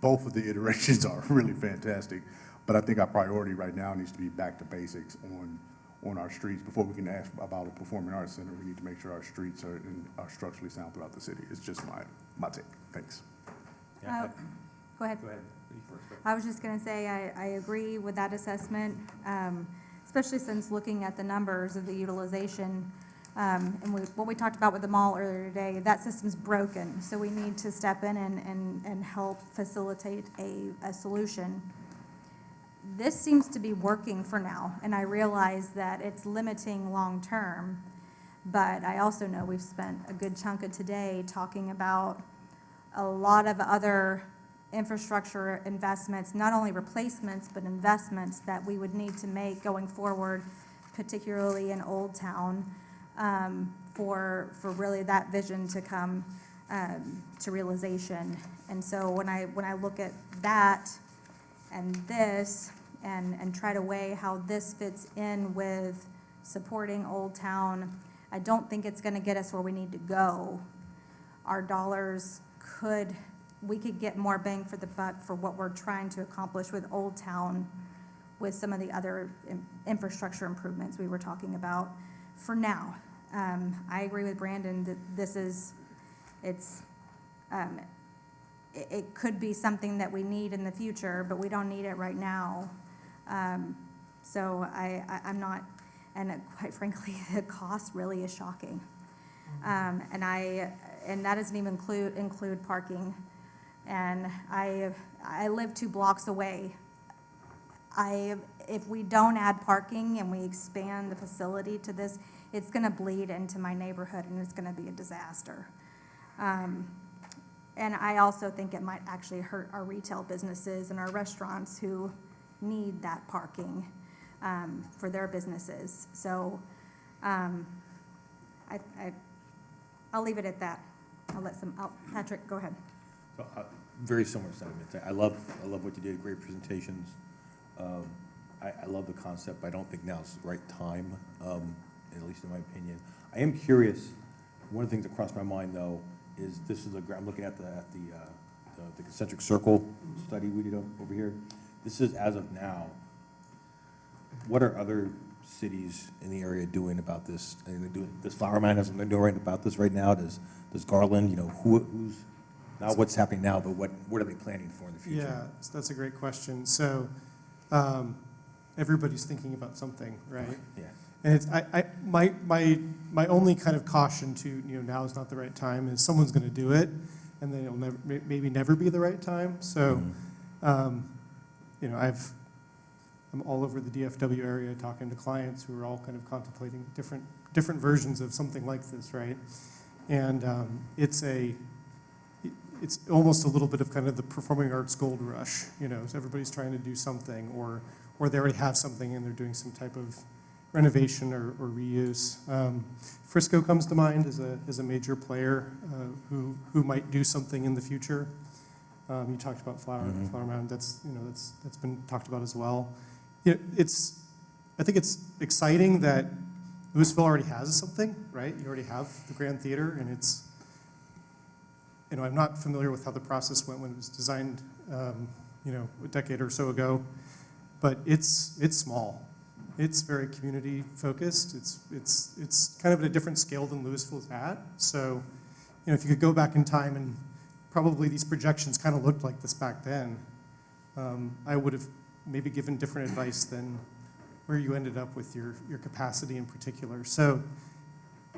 both of the iterations are really fantastic, but I think our priority right now needs to be back to basics on on our streets. Before we can ask about a performing arts center, we need to make sure our streets are structurally sound throughout the city. It's just my take. Thanks. Yeah, Go ahead. Go ahead. You first. I was just going to say, I agree with that assessment, especially since looking at the numbers of the utilization, and what we talked about with the mall earlier today, that system's broken, so we need to step in and help facilitate a solution. This seems to be working for now, and I realize that it's limiting long-term, but I also know we've spent a good chunk of today talking about a lot of other infrastructure investments, not only replacements, but investments that we would need to make going forward, particularly in Old Town, for really that vision to come to realization. And so when I look at that and this and try to weigh how this fits in with supporting Old Town, I don't think it's going to get us where we need to go. Our dollars we could get more bang for the buck for what we're trying to accomplish with Old Town with some of the other infrastructure improvements we were talking about for now. I agree with Brandon that it could be something that we need in the future, but we don't need it right now. So I'm not, and quite frankly, the cost really is shocking. And that doesn't even include parking. And I live 2 blocks away. If we don't add parking and we expand the facility to this, it's going to bleed into my neighborhood and it's going to be a disaster. And I also think it might actually hurt our retail businesses and our restaurants who need that parking for their businesses. So I'll leave it at that. Patrick, go ahead. Very similar sentiments. I love what you did, great presentations. I love the concept, but I don't think now's the right time, at least in my opinion. I am curious, one of the things that crossed my mind though, is I'm looking at the concentric circle study we did over here. This is as of now. What are other cities in the area doing about this? Does Flower Mound have something doing about this right now? Does Garland, who's not what's happening now, but what are they planning for in the future? Yeah, so that's a great question. So everybody's thinking about something, right? Yeah. And it's my only kind of caution to now is not the right time is someone's going to do it, and then it'll maybe never be the right time. So I'm all over the DFW area talking to clients who are all kind of contemplating different versions of something like this, right? And it's almost a little bit of kind of the performing arts gold rush, so everybody's trying to do something, or they already have something and they're doing some type of renovation or reuse. Frisco comes to mind as a major player who might do something in the future. You talked about Flower Mound. That's been talked about as well. I think it's exciting that Lewisville already has something, right? You already have the Grand Theater, and it's, I'm not familiar with how the process went when it was designed, a decade or so ago, but it's small. It's very community focused. It's kind of at a different scale than Lewisville's at. So, if you could go back in time and probably these projections kind of looked like this back then, I would have maybe given different advice than where you ended up with your capacity in particular. So,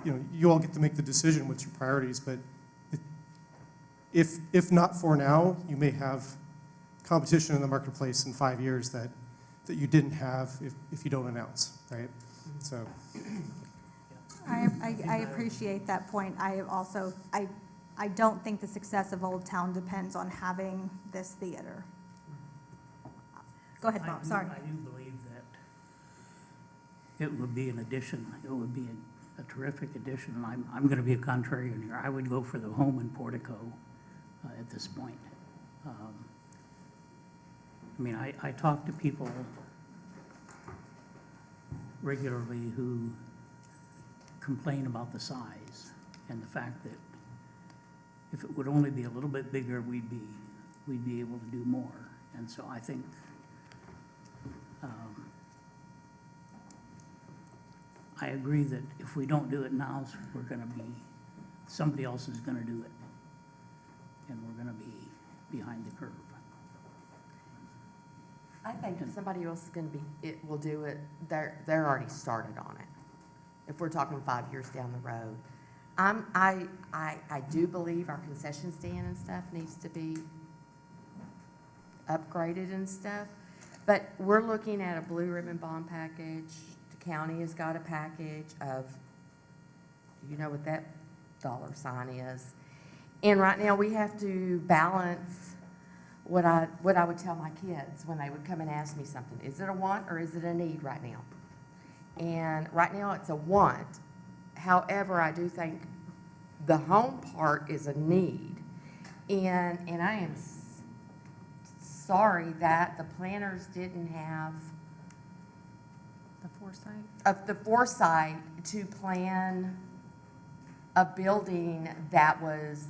you all get to make the decision what's your priorities, but if not for now, you may have competition in the marketplace in 5 years that you didn't have if you don't announce, right? So. I appreciate that point. I don't think the success of Old Town depends on having this theater. Go ahead, Bob, sorry. I do believe that it would be an addition. It would be a terrific addition. And I'm going to be a contrarian here. I would go for the home and portico at this point. I talk to people regularly who complain about the size and the fact that if it would only be a little bit bigger, we'd be able to do more. And so I think I agree that if we don't do it now, we're gonna be, somebody else is gonna do it. And we're gonna be behind the curve. I think if somebody else is gonna be, it will do it, they're already started on it. If we're talking 5 years down the road. I do believe our concession stand and stuff needs to be upgraded and stuff. But we're looking at a blue ribbon bond package. The county has got a package of, you know what that dollar sign is. And right now, we have to balance what I would tell my kids when they would come and ask me something. Is it a want or is it a need right now? And right now, it's a want. However, I do think the home part is a need. And I am sorry that the planners didn't have the foresight to plan a building that was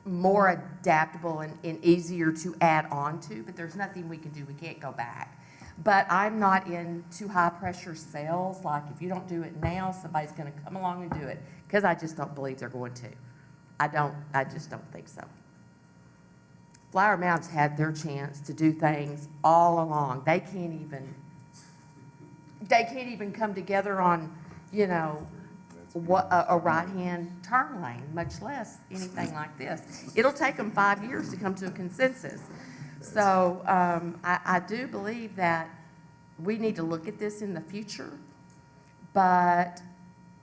more adaptable and easier to add on to, but there's nothing we can do. We can't go back. But I'm not into high-pressure sales, like if you don't do it now, somebody's gonna come along and do it, because I just don't believe they're going to. I just don't think so. Flower Mound's had their chance to do things all along. They can't even come together on, you know, what, a right-hand turn lane, much less anything like this. It'll take them 5 years to come to a consensus. So I do believe that we need to look at this in the future, but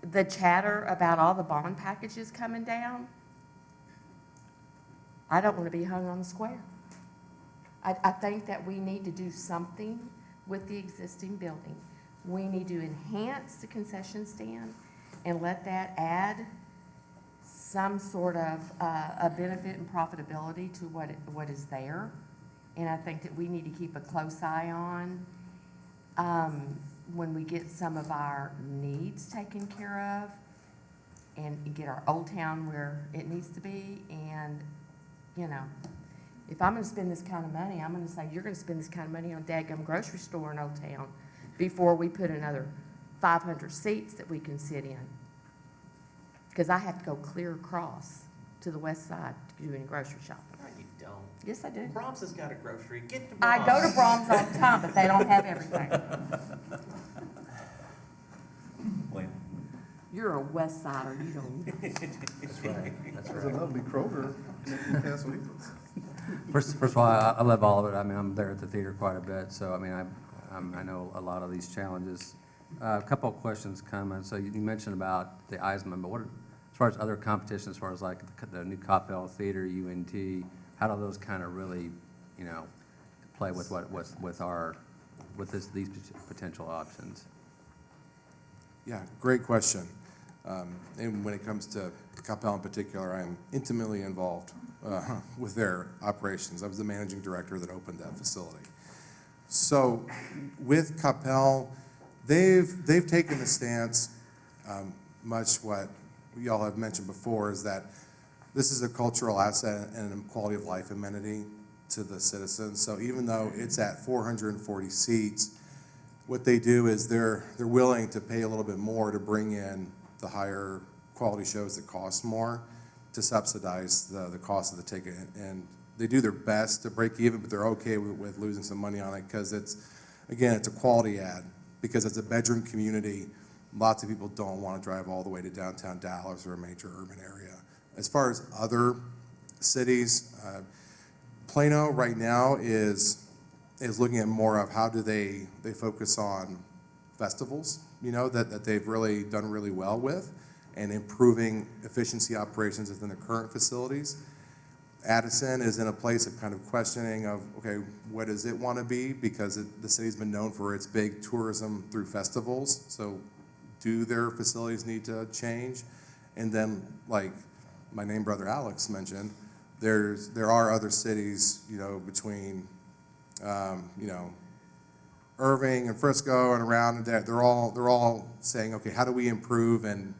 the chatter about all the bond packages coming down, I don't want to be hung on the square. I think that we need to do something with the existing building. We need to enhance the concession stand and let that add some sort of a benefit and profitability to what is there. And I think that we need to keep a close eye on when we get some of our needs taken care of and get our Old Town where it needs to be. And, you know, if I'm gonna spend this kind of money, I'm gonna say, you're gonna spend this kind of money on dadgum grocery store in Old Town before we put another 500 seats that we can sit in. Because I have to go clear across to the west side to do any grocery shopping. No, you don't. Yes, I do. Brahms has got a grocery. Get to Brahms. I go to Brahms all the time, but they don't have everything. Wayne? You're a west sider, you don't. That's right. That's There's a lovely Kroger in Castle Hills. First of all, I love all of it. I mean, I'm there at the theater quite a bit, so I mean, I know a lot of these challenges. A couple of questions, comments. So you mentioned about the Eisman, but what, as far as other competitions, as far as like the new Coppell Theater, UNT, how do those kind of really, you know, play with these potential options? Yeah, great question. And when it comes to Coppell in particular, I'm intimately involved with their operations. I was the managing director that opened that facility. So with Coppell, they've taken the stance, much what y'all have mentioned before, is that this is a cultural asset and a quality of life amenity to the citizens. So even though it's at 440 seats, what they do is they're willing to pay a little bit more to bring in the higher quality shows that cost more to subsidize the cost of the ticket. And they do their best to break even, but they're okay with losing some money on it because it's a quality ad. Because it's a bedroom community, lots of people don't want to drive all the way to downtown Dallas or a major urban area. As far as other cities, Plano right now is looking at more of how do they focus on festivals, you know, that they've really done really well with, and improving efficiency operations within the current facilities. Addison is in a place of kind of questioning of, okay, what does it want to be? Because the city's been known for its big tourism through festivals. So do their facilities need to change? And then, like my name brother Alex mentioned, there are other cities, you know, between, you know, Irving and Frisco and around that. They're all saying, okay, how do we improve? And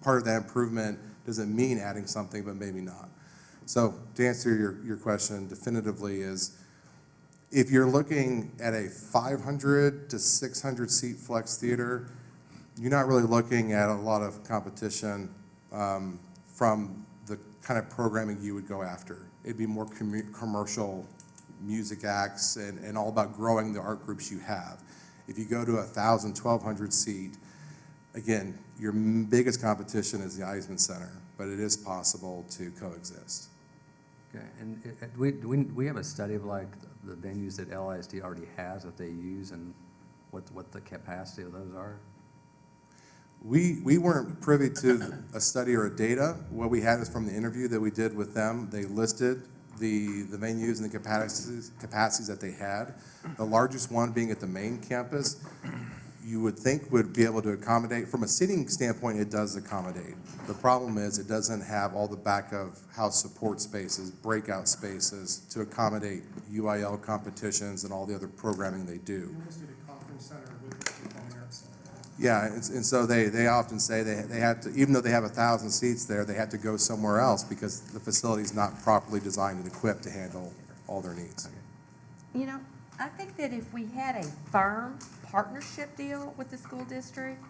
part of that improvement doesn't mean adding something, but maybe not. So to answer your question definitively is, If you're looking at a 500 to 600 seat flex theater, you're not really looking at a lot of competition from the kind of programming you would go after. It'd be more commercial music acts and all about growing the art groups you have. If you go to 1,000, 1,200 seat, again, your biggest competition is the Eisman Center, but it is possible to coexist. Okay, and do we have a study of like the venues that LISD already has that they use and what the capacity of those are? We weren't privy to a study or a data. What we had is from the interview that we did with them. They listed the venues and the capacities that they had. The largest one being at the main campus, you would think would be able to accommodate. From a seating standpoint, it does accommodate. The problem is it doesn't have all the back of house support spaces, breakout spaces to accommodate UIL competitions and all the other programming they do. You almost need a conference center with the Performing Arts Center. Yeah, and so they often say they have to, even though they have 1,000 seats there, they have to go somewhere else because the facility is not properly designed and equipped to handle all their needs. You know, I think that if we had a firm partnership deal with the school district,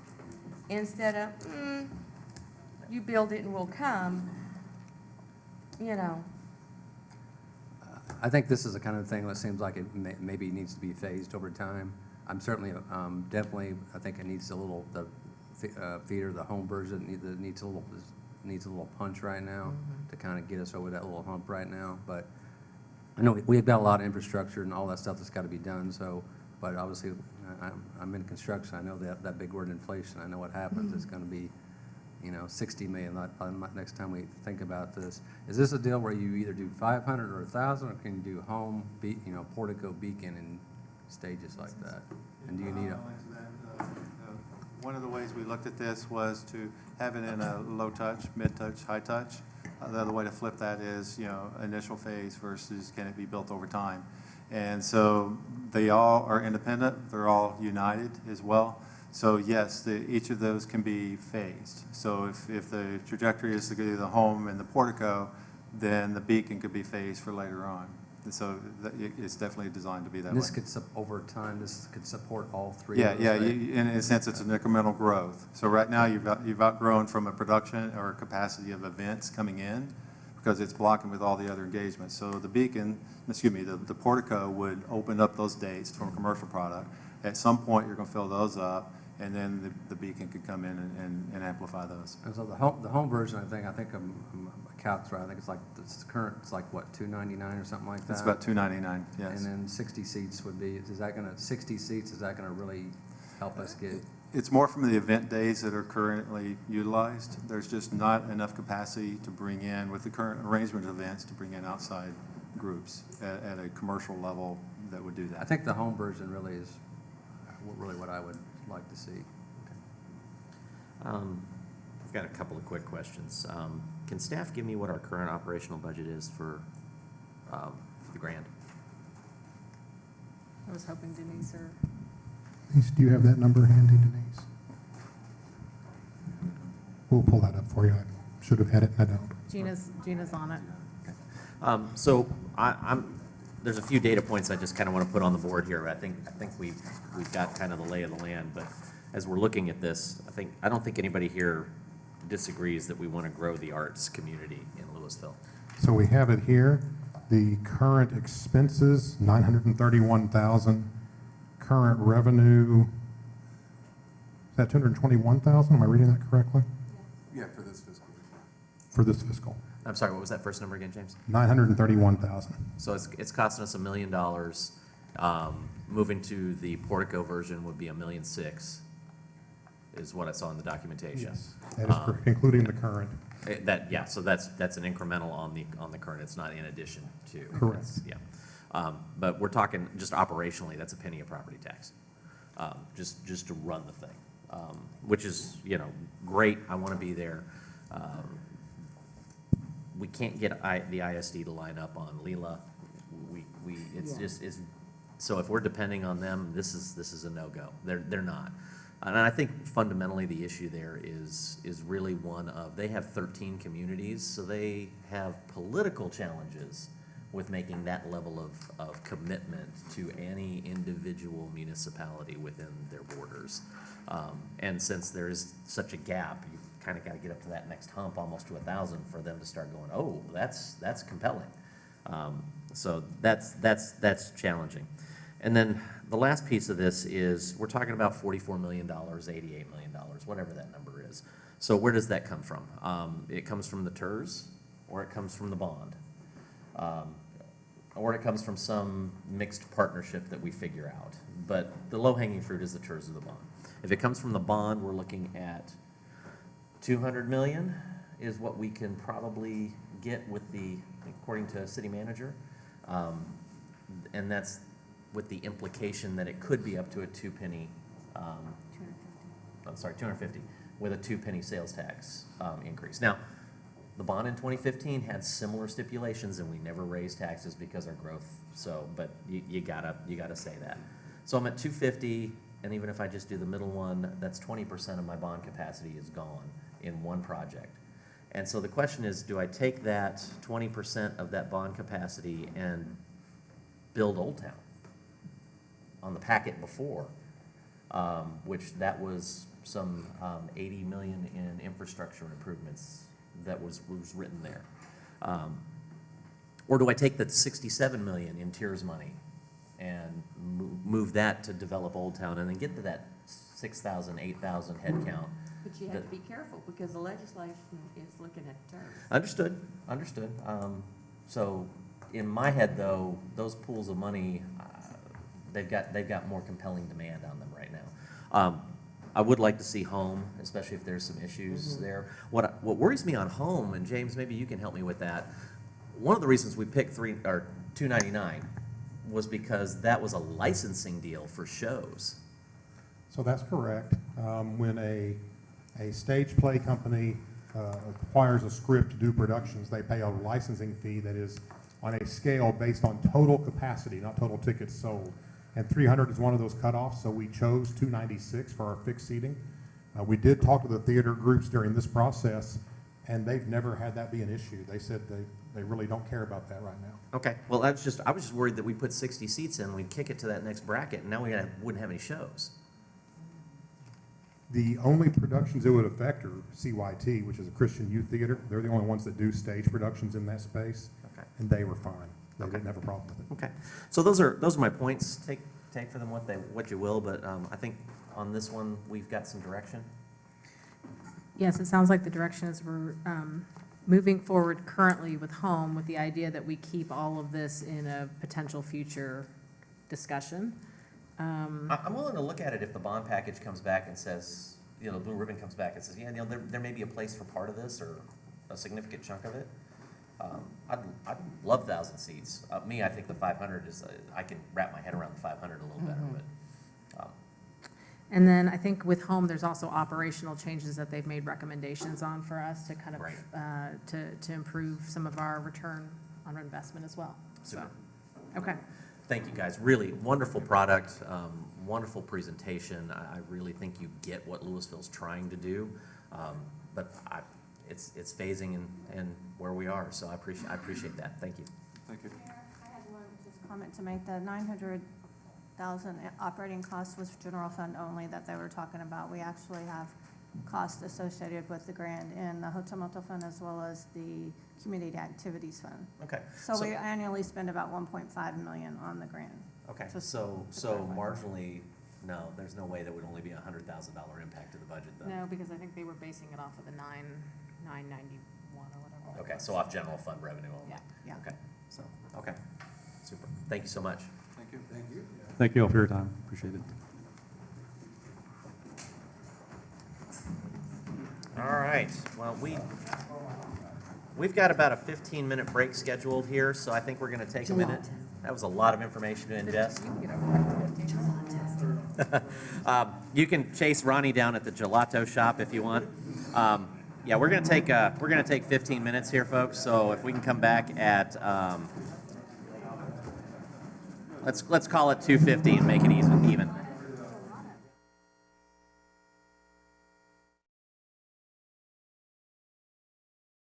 instead of, you build it and we'll come, you know. I think this is the kind of thing that seems like it maybe needs to be phased over time. I'm certainly, definitely, I think it needs a little, the theater, the home version needs a little punch right now to kind of get us over that little hump right now. But I know we've got a lot of infrastructure and all that stuff that's got to be done. So, but obviously, I'm in construction. I know that big word inflation. I know what happens. It's going to be, 60 million next time we think about this. Is this a deal where you either do 500 or 1,000, or can you do home, portico, beacon, and stages like that? And do you need a? One of the ways we looked at this was to have it in a low touch, mid touch, high touch. The other way to flip that is, initial phase versus can it be built over time. And so they all are independent. They're all united as well. So yes, each of those can be phased. So if the trajectory is to go to the home and the portico, then the beacon could be phased for later on. And so it's definitely designed to be that way. This could, over time, this could support all three Yeah, of those, yeah. right? In a sense, it's an incremental growth. So right now, you've outgrown from a production or a capacity of events coming in because it's blocking with all the other engagements. So the beacon, the portico would open up those dates from a commercial product. At some point, you're going to fill those up, and then the beacon could come in and amplify those. And so the home version, I think I'm counts right. I think it's like this current. It's like what, $299 or something like that. It's about $299. Yes. And then 60 seats would be. Is that going to 60 seats? Is that going to really help us get? It's more from the event days that are currently utilized. There's just not enough capacity to bring in, with the current arrangement of events, to bring in outside groups at a commercial level that would do that. I think the home version really is really what I would like to see. I've got a couple of quick questions. Can staff give me what our current operational budget is for the Grand? I was hoping Denise or. Denise, do you have that number handy, Denise? We'll pull that up for you. I should have had it, and I don't. Gina's on it. So there's a few data points I just kind of want to put on the board here. I think we've got kind of the lay of the land, but as we're looking at this, I don't think anybody here disagrees that we want to grow the arts community in Lewisville. So we have it here. The current expenses, $931,000. Current revenue, is that $221,000? Am I reading that correctly? Yeah, for this fiscal year. For this fiscal. I'm sorry, what was that first number again, James? $931,000. So it's costing us $1 million. Moving to the portico version would be $1.6 million, is what I saw in the documentation. Yes, that is correct, including the current. So that's an incremental on the current. It's not in addition to. Correct. Yeah. But we're talking just operationally, that's a penny of property tax, just to run the thing, which is, great. I want to be there. We can't get the ISD to line up on Leela. So if we're depending on them, this is a no-go. They're not. And I think fundamentally the issue there is really one of, they have 13 communities, so they have political challenges with making that level of commitment to any individual municipality within their borders. And since there is such a gap, you kind of got to get up to that next hump, almost to 1,000, for them to start going, oh, that's compelling. So that's challenging. And then the last piece of this is, we're talking about $44 million, $88 million, whatever that number is. So where does that come from? It comes from the TERS, or it comes from the bond, or it comes from some mixed partnership that we figure out. But the low-hanging fruit is the TERS of the bond. If it comes from the bond, we're looking at 200 million is what we can probably get with the, according to city manager. And that's with the implication that it could be up to a 2 penny, 250, with a 2 penny sales tax increase. Now, the bond in 2015 had similar stipulations, and we never raised taxes because our growth. So, but you gotta say that. So I'm at 250, and even if I just do the middle one, that's 20% of my bond capacity is gone in one project. And so the question is, do I take that 20% of that bond capacity and build Old Town on the packet before, which that was some 80 million in infrastructure improvements that was written there. Or do I take the 67 million in TIERS money and move that to develop Old Town and then get to that 6,000, 8,000 head count? But you have to be careful because the legislation is looking at terms. Understood. So in my head, though, those pools of money, they've got more compelling demand on them right now. I would like to see home, especially if there's some issues there. What worries me on home, and James, maybe you can help me with that. One of the reasons we picked $299 was because that was a licensing deal for shows. So that's correct. When a stage play company acquires a script to do productions, they pay a licensing fee that is on a scale based on total capacity, not total tickets sold. And 300 is one of those cutoffs, so we chose 296 for our fixed seating. We did talk to the theater groups during this process, and they've never had that be an issue. They said they really don't care about that right now. Okay, well, I was just worried that we put 60 seats in, we'd kick it to that next bracket, and now we wouldn't have any shows. The only productions it would affect are CYT, which is a Christian youth theater. They're the only ones that do stage productions in that space, and they were fine. They didn't have a problem with it. Okay, so those are my points. Take for them what you will, but I think on this one we've got some direction. Yes, it sounds like the direction is we're moving forward currently with home with the idea that we keep all of this in a potential future discussion. I'm willing to look at it if the bond package comes back and says, the blue ribbon comes back and says, yeah, there may be a place for part of this or a significant chunk of it. I'd love 1,000 seats. I think the 500 is, I can wrap my head around the 500 a little better, but. And then I think with home, there's also operational changes that they've made recommendations on for us to kind of, to improve some of our return on our investment as well. Super. So, okay. Thank you, guys. Really wonderful product, wonderful presentation. I really think you get what Lewisville's trying to do, but it's phasing in where we are. So I appreciate that. Thank you. Thank you. I had one just comment to make. The 900,000 operating costs was general fund only that they were talking about. We actually have costs associated with the grant in the hotel motel fund as well as the community activities fund. Okay. So we annually spend about 1.5 million on the grant. Okay. Just So to clarify. marginally, no, there's no way that would only be a $100,000 impact to the budget, though. No, because I think they were basing it off of the 991 or whatever. Okay, so off general fund revenue only. Yeah. Okay. So okay, super. Thank you so much. Thank you. Thank you all for your time. Appreciate it. All right. Well, we've got about a 15-minute break scheduled here, so I think we're going to take a minute. That was a lot of information to ingest. You can chase Ronnie down at the gelato shop if you want. Yeah, we're going to take 15 minutes here, folks. So if we can come back at let's call it 2:50 and make it even.